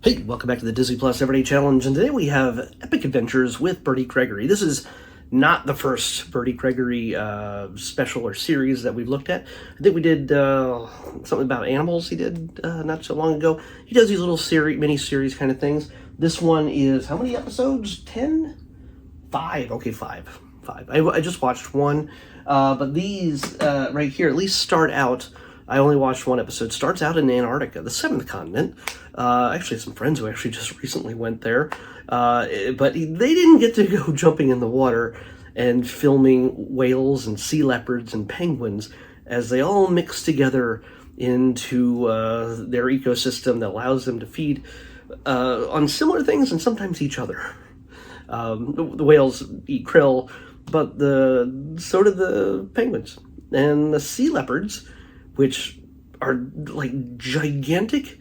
Hey, welcome back to the Disney Plus Everyday Challenge, and today we have Epic Adventures with Bertie Gregory. This is not the first Bertie Gregory special or series that we've looked at. I think we did something about animals he did not so long ago. He does these little mini-series kind of things. This one is, how many episodes? 10? 5. Okay, 5. I just watched one, but these right here at least start out. I only watched one episode. Starts out in Antarctica, the 7th continent. Actually, some friends who actually just recently went there. But they didn't get to go jumping in the water and filming whales and sea leopards and penguins as they all mix together into their ecosystem that allows them to feed on similar things and sometimes each other. The whales eat krill, but so do the penguins. And the sea leopards, which are like gigantic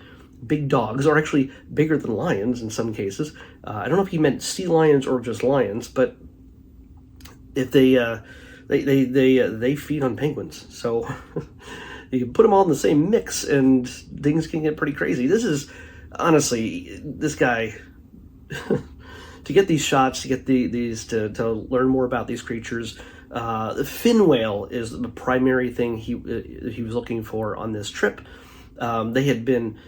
big dogs, or actually bigger than lions in some cases. I don't know if he meant sea lions or just lions, but if they feed on penguins, so you can put them all in the same mix, and things can get pretty crazy. This is honestly, this guy to get these shots, to get these to learn more about these creatures. The fin whale is the primary thing he was looking for on this trip. They had been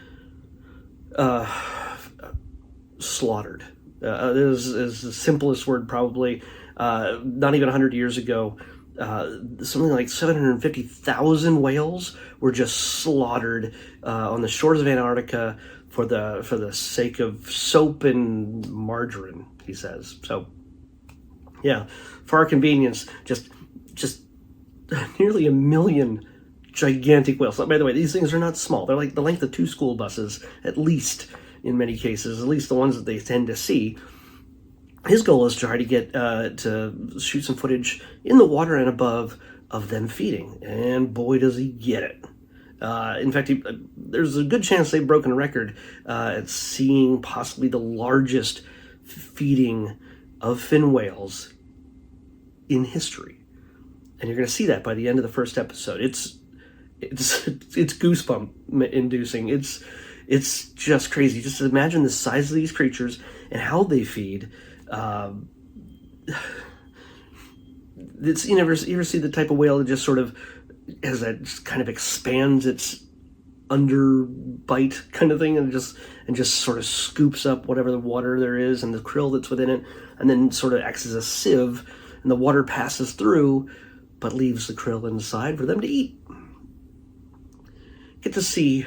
slaughtered. This is the simplest word probably. Not even 100 years ago, something like 750,000 whales were just slaughtered on the shores of Antarctica for the sake of soap and margarine, he says. So, yeah, for our convenience, just nearly 1 million gigantic whales. By the way, these things are not small. They're like the length of 2 school buses, at least in many cases, at least the ones that they tend to see. His goal is to try to get to shoot some footage in the water and above of them feeding, and boy, does he get it. In fact, there's a good chance they've broken a record at seeing possibly the largest feeding of fin whales in history. And you're going to see that by the end of the first episode. It's goosebump inducing. It's just crazy. Just imagine the size of these creatures and how they feed. You ever see the type of whale that just sort of has that just kind of expands its underbite kind of thing and just sort of scoops up whatever the water there is and the krill that's within it, and then sort of acts as a sieve, and the water passes through but leaves the krill inside for them to eat. Get to see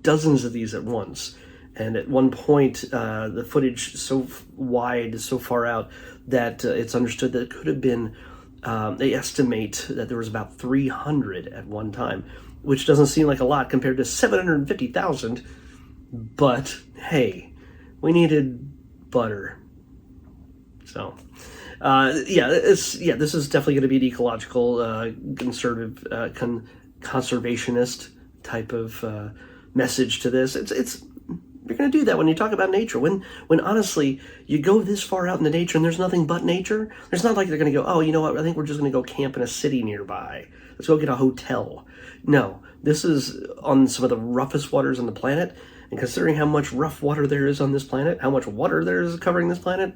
dozens of these at once, and at one point the footage so wide, so far out, that it's understood that it could have been, they estimate that there was about 300 at one time, which doesn't seem like a lot compared to 750,000, but hey, we needed butter. So this is definitely going to be an ecological, conservative, conservationist type of message to this. You're going to do that when you talk about nature. When honestly, you go this far out into nature and there's nothing but nature. It's not like they're going to go, oh, you know what, I think we're just going to go camp in a city nearby. Let's go get a hotel. No, this is on some of the roughest waters on the planet. And considering how much rough water there is on this planet, how much water there is covering this planet,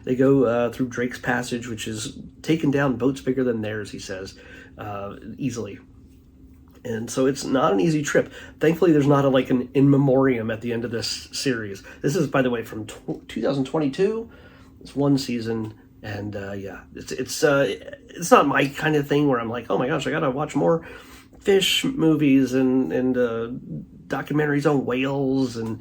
they go through Drake's Passage, which is taken down boats bigger than theirs, he says, easily. And so it's not an easy trip. Thankfully, there's not an in memoriam at the end of this series. This is, by the way, from 2022. It's one season, and yeah, it's not my kind of thing where I'm like, oh my gosh, I gotta watch more fish movies and documentaries on whales and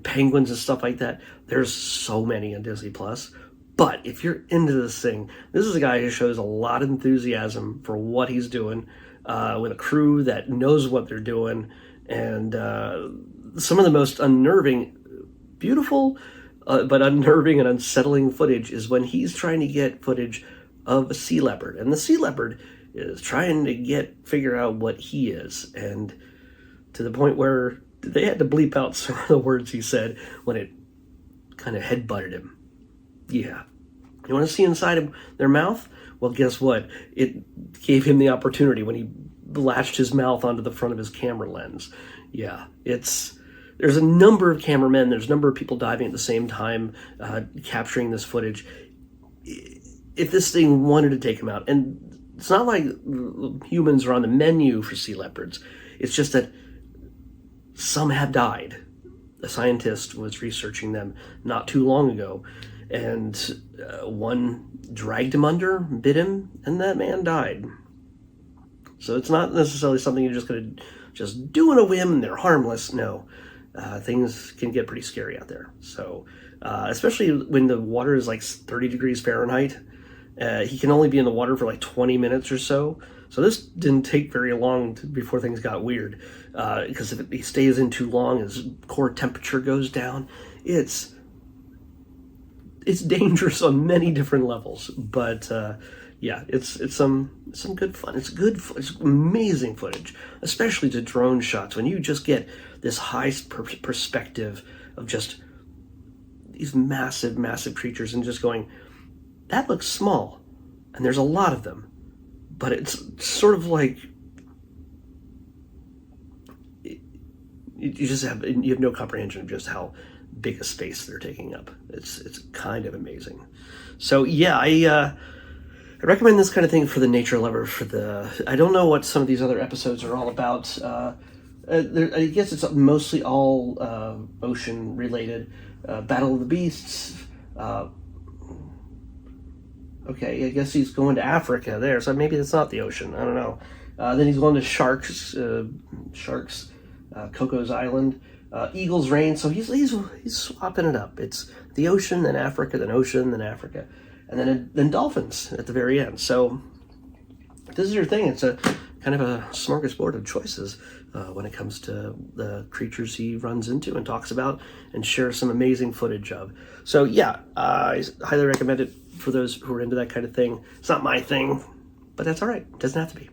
penguins and stuff like that. There's so many on Disney Plus. But if you're into this thing, this is a guy who shows a lot of enthusiasm for what he's doing, with a crew that knows what they're doing, and some of the most unnerving, beautiful, but unnerving and unsettling footage is when he's trying to get footage of a sea leopard, and the sea leopard is trying to figure out what he is, and to the point where they had to bleep out some of the words he said when it kind of headbutted him. Yeah. You want to see inside of their mouth? Well, guess what? It gave him the opportunity when he latched his mouth onto the front of his camera lens. Yeah, there's a number of cameramen, there's a number of people diving at the same time, capturing this footage. If this thing wanted to take them out, and it's not like humans are on the menu for sea leopards, it's just that some have died. A scientist was researching them not too long ago, and one dragged him under, bit him, and that man died. So it's not necessarily something you're just going to just do in a whim and they're harmless. No, things can get pretty scary out there. So especially when the water is like 30 degrees Fahrenheit, he can only be in the water for like 20 minutes or so. So this didn't take very long before things got weird, because if he stays in too long, his core temperature goes down. It's dangerous on many different levels, but yeah, it's some good fun. It's amazing footage, especially the drone shots when you just get this high perspective of just these massive creatures and just going, that looks small, and there's a lot of them, but it's sort of like you have no comprehension of just how big a space they're taking up. It's kind of amazing. So yeah, I recommend this kind of thing for the nature lover. I don't know what some of these other episodes are all about. I guess it's mostly all ocean related. Battle of the Beasts. Okay, I guess he's going to Africa there, so maybe it's not the ocean. I don't know. Then he's going to Sharks, Coco's Island, Eagle's Reign. So he's swapping it up. It's the ocean, then Africa, then ocean, then Africa, and then dolphins at the very end. So this is your thing. It's a kind of a smorgasbord of choices when it comes to the creatures he runs into and talks about and shares some amazing footage of. So yeah, I highly recommend it for those who are into that kind of thing. It's not my thing, but that's all right. It doesn't have to be.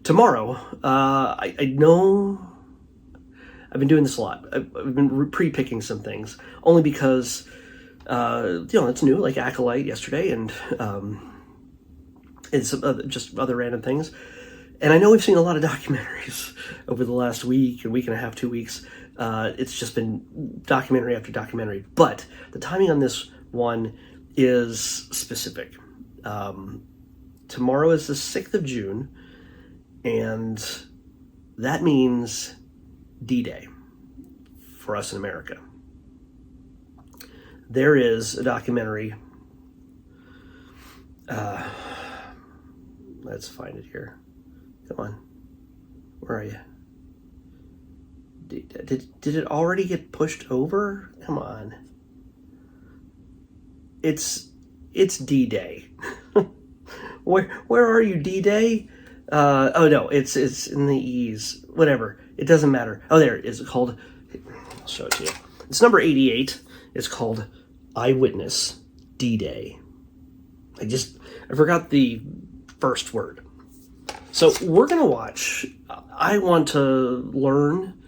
Tomorrow, I know I've been doing this a lot. I've been pre-picking some things, only because, it's new, like Acolyte yesterday, and some just other random things. And I know we've seen a lot of documentaries over the last week and a half, 2 weeks. It's just been documentary after documentary. But the timing on this one is specific. Tomorrow is the 6th of June, and that means D-Day for us in America. There is a documentary. Let's find it here. Come on. Where are you? Did it already get pushed over? Come on. It's D-Day. Where are you, D-Day? Oh no, it's in the E's. Whatever. It doesn't matter. Oh, there it is. It's called, I'll show it to you. It's number 88. It's called Eyewitness D-Day. I forgot the first word. So we're going to watch. I want to learn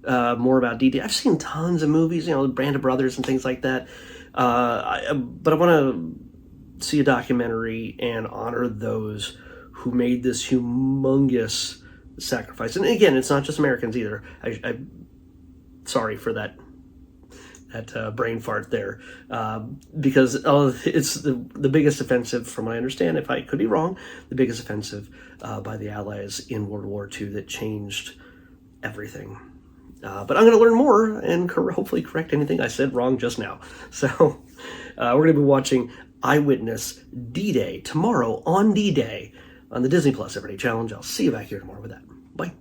more about D-Day. I've seen tons of movies, Band of Brothers and things like that. But I want to see a documentary and honor those who made this humongous sacrifice. And again, it's not just Americans either. I'm sorry for that brain fart there, because it's the biggest offensive, from what I understand, if I could be wrong, the biggest offensive by the Allies in World War II that changed everything. But I'm going to learn more and hopefully correct anything I said wrong just now. So we're going to be watching Eyewitness D-Day tomorrow on D-Day on the Disney Plus Everyday Challenge. I'll see you back here tomorrow with that. Bye.